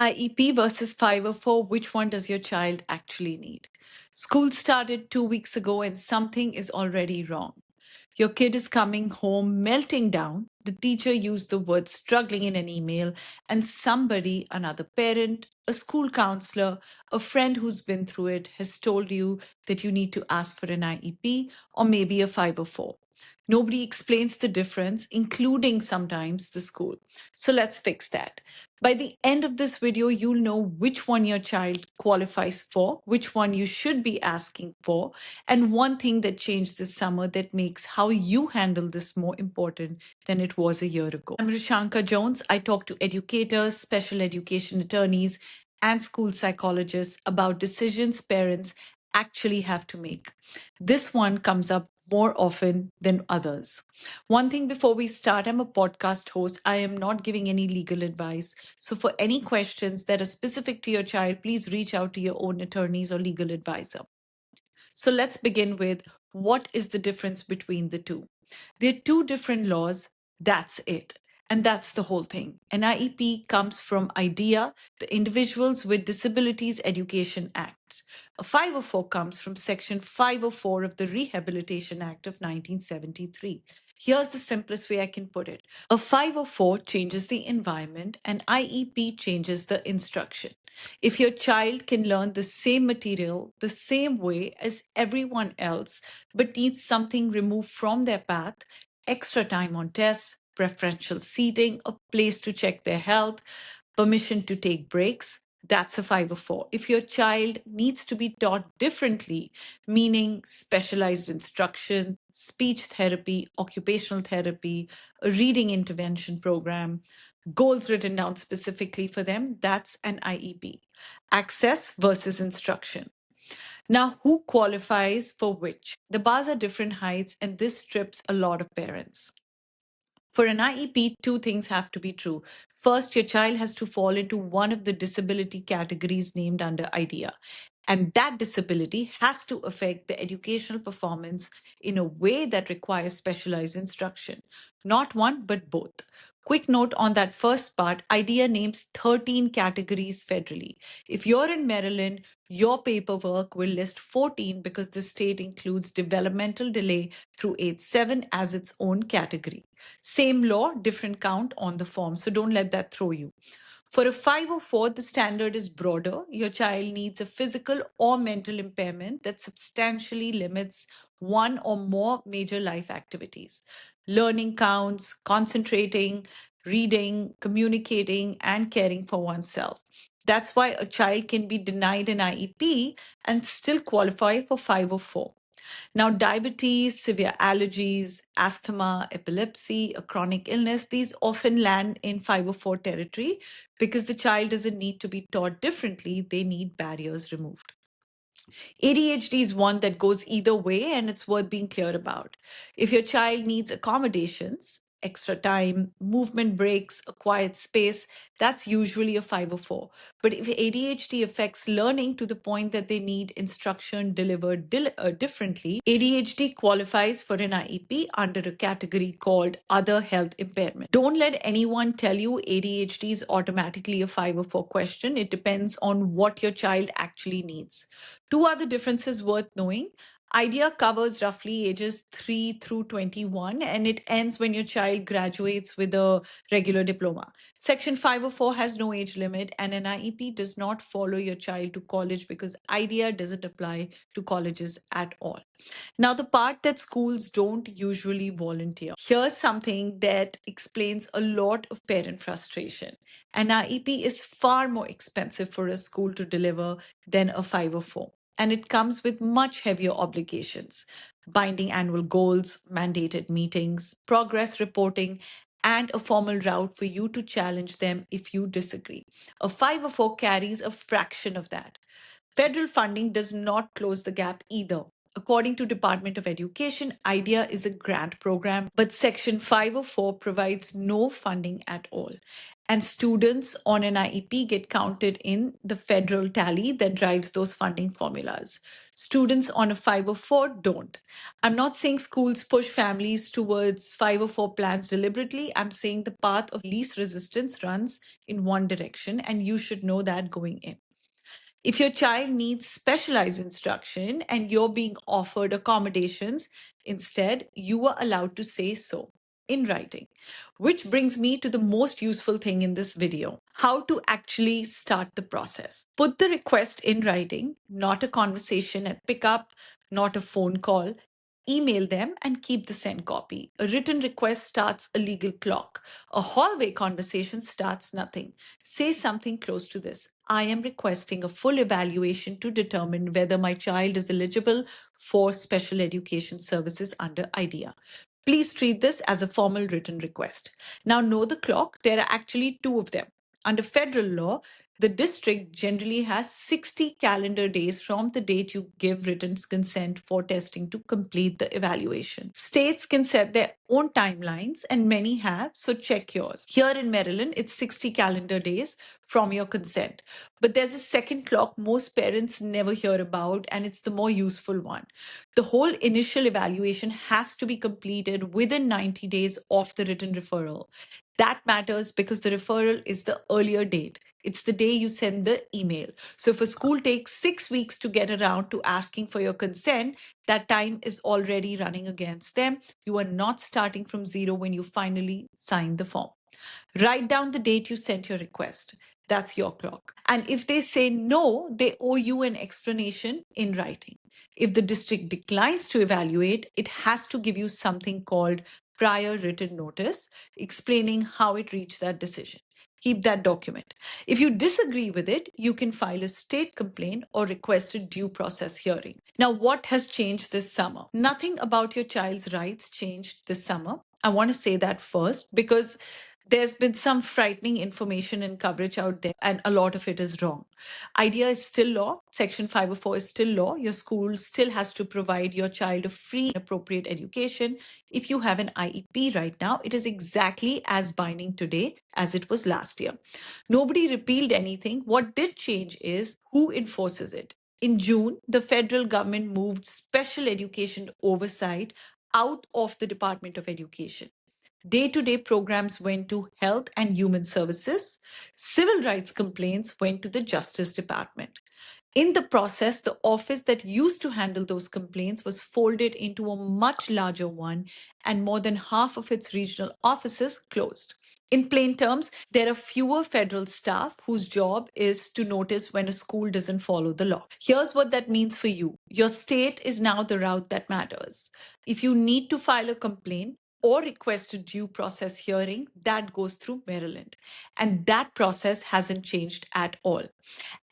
IEP versus 504, which one does your child actually need? School started 2 weeks ago and something is already wrong. Your kid is coming home melting down. The teacher used the word struggling in an email, and somebody, another parent, a school counselor, a friend who's been through it, has told you that you need to ask for an IEP or maybe a 504. Nobody explains the difference, including sometimes the school. So let's fix that. By the end of this video, you'll know which one your child qualifies for, which one you should be asking for, and one thing that changed this summer that makes how you handle this more important than it was a year ago. I'm Rishanka Jones. I talk to educators, special education attorneys, and school psychologists about decisions parents actually have to make. This one comes up more often than others. One thing before we start, I'm a podcast host. I am not giving any legal advice. So, for any questions that are specific to your child, please reach out to your own attorneys or legal advisor. So, let's begin with what is the difference between the two? They're two different laws. That's it. And that's the whole thing. An IEP comes from IDEA, the Individuals with Disabilities Education Act. A 504 comes from Section 504 of the Rehabilitation Act of 1973. Here's the simplest way I can put it. A 504 changes the environment, and IEP changes the instruction. If your child can learn the same material the same way as everyone else, but needs something removed from their path, extra time on tests, preferential seating, a place to check their health, permission to take breaks, that's a 504. If your child needs to be taught differently, meaning specialized instruction, speech therapy, occupational therapy, a reading intervention program, goals written down specifically for them, that's an IEP. Access versus instruction. Now, who qualifies for which? The bars are different heights, and this strips a lot of parents. For an IEP, two things have to be true. First, your child has to fall into one of the disability categories named under IDEA. And that disability has to affect the educational performance in a way that requires specialized instruction. Not one, but both. Quick note on that first part, IDEA names 13 categories federally. If you're in Maryland, your paperwork will list 14 because the state includes developmental delay through age 7 as its own category. Same law, different count on the form, so don't let that throw you. For a 504, the standard is broader. Your child needs a physical or mental impairment that substantially limits one or more major life activities. Learning counts, concentrating, reading, communicating, and caring for oneself. That's why a child can be denied an IEP and still qualify for 504. Now, diabetes, severe allergies, asthma, epilepsy, a chronic illness, these often land in 504 territory because the child doesn't need to be taught differently, they need barriers removed. ADHD is one that goes either way, and it's worth being clear about. If your child needs accommodations, extra time, movement breaks, a quiet space, that's usually a 504. But if ADHD affects learning to the point that they need instruction delivered differently, ADHD qualifies for an IEP under a category called Other Health Impairment. Don't let anyone tell you ADHD is automatically a 504 question. It depends on what your child actually needs. Two other differences worth knowing. IDEA covers roughly ages 3 through 21, and it ends when your child graduates with a regular diploma. Section 504 has no age limit, and an IEP does not follow your child to college because IDEA doesn't apply to colleges at all. Now, the part that schools don't usually volunteer. Here's something that explains a lot of parent frustration. An IEP is far more expensive for a school to deliver than a 504. And it comes with much heavier obligations, binding annual goals, mandated meetings, progress reporting, and a formal route for you to challenge them if you disagree. A 504 carries a fraction of that. Federal funding does not close the gap either. According to Department of Education, IDEA is a grant program, but Section 504 provides no funding at all. And students on an IEP get counted in the federal tally that drives those funding formulas. Students on a 504 don't. I'm not saying schools push families towards 504 plans deliberately. I'm saying the path of least resistance runs in one direction, and you should know that going in. If your child needs specialized instruction and you're being offered accommodations, instead, you are allowed to say so in writing. Which brings me to the most useful thing in this video, how to actually start the process. Put the request in writing, not a conversation at pickup, not a phone call. Email them and keep the send copy. A written request starts a legal clock. A hallway conversation starts nothing. Say something close to this. I am requesting a full evaluation to determine whether my child is eligible for special education services under IDEA. Please treat this as a formal written request. Now, know the clock. There are actually two of them. Under federal law, the district generally has 60 calendar days from the date you give written consent for testing to complete the evaluation. States can set their own timelines, and many have, so check yours. Here in Maryland, it's 60 calendar days from your consent. But there's a second clock most parents never hear about, and it's the more useful one. The whole initial evaluation has to be completed within 90 days of the written referral. That matters because the referral is the earlier date. It's the day you send the email. So if a school takes 6 weeks to get around to asking for your consent, that time is already running against them. You are not starting from zero when you finally sign the form. Write down the date you sent your request. That's your clock. And if they say no, they owe you an explanation in writing. If the district declines to evaluate, it has to give you something called prior written notice explaining how it reached that decision. Keep that document. If you disagree with it, you can file a state complaint or request a due process hearing. Now, what has changed this summer? Nothing about your child's rights changed this summer. I want to say that first because there's been some frightening information and coverage out there, and a lot of it is wrong. IDEA is still law. Section 504 is still law. Your school still has to provide your child a free and appropriate education. If you have an IEP right now, it is exactly as binding today as it was last year. Nobody repealed anything. What did change is who enforces it. In June, the federal government moved special education oversight out of the Department of Education. Day-to-day programs went to Health and Human Services. Civil rights complaints went to the Justice Department. In the process, the office that used to handle those complaints was folded into a much larger one, and more than half of its regional offices closed. In plain terms, there are fewer federal staff whose job is to notice when a school doesn't follow the law. Here's what that means for you. Your state is now the route that matters. If you need to file a complaint, or request a due process hearing, that goes through Maryland. And that process hasn't changed at all.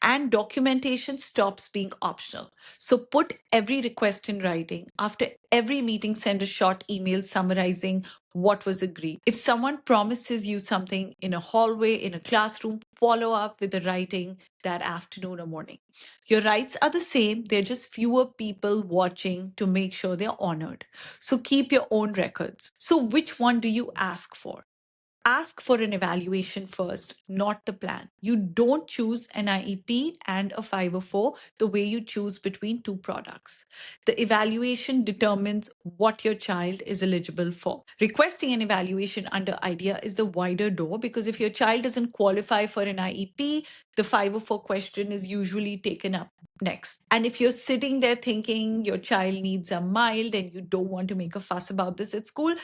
And documentation stops being optional. So put every request in writing. After every meeting, send a short email summarizing what was agreed. If someone promises you something in a hallway, in a classroom, follow up with the writing that afternoon or morning. Your rights are the same, they're just fewer people watching to make sure they're honored. So keep your own records. So which one do you ask for? Ask for an evaluation first, not the plan. You don't choose an IEP and a 504 the way you choose between two products. The evaluation determines what your child is eligible for. Requesting an evaluation under IDEA is the wider door because if your child doesn't qualify for an IEP, the 504 question is usually taken up next. And if you're sitting there thinking your child needs a mild and you don't want to make a fuss about this at school,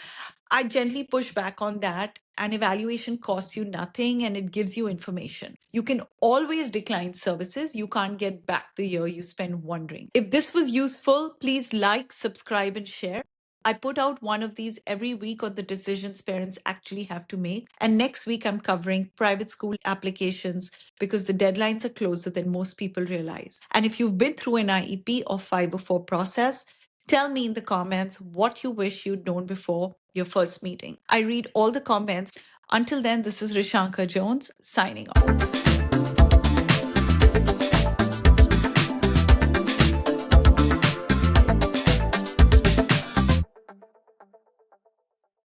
I gently push back on that. An evaluation costs you nothing and it gives you information. You can always decline services. You can't get back the year you spend wondering. If this was useful, please like, subscribe, and share. I put out one of these every week on the decisions parents actually have to make. And next week, I'm covering private school applications because the deadlines are closer than most people realize. And if you've been through an IEP or 504 process, tell me in the comments what you wish you'd known before your first meeting. I read all the comments. Until then, this is Rishanka Jones signing off.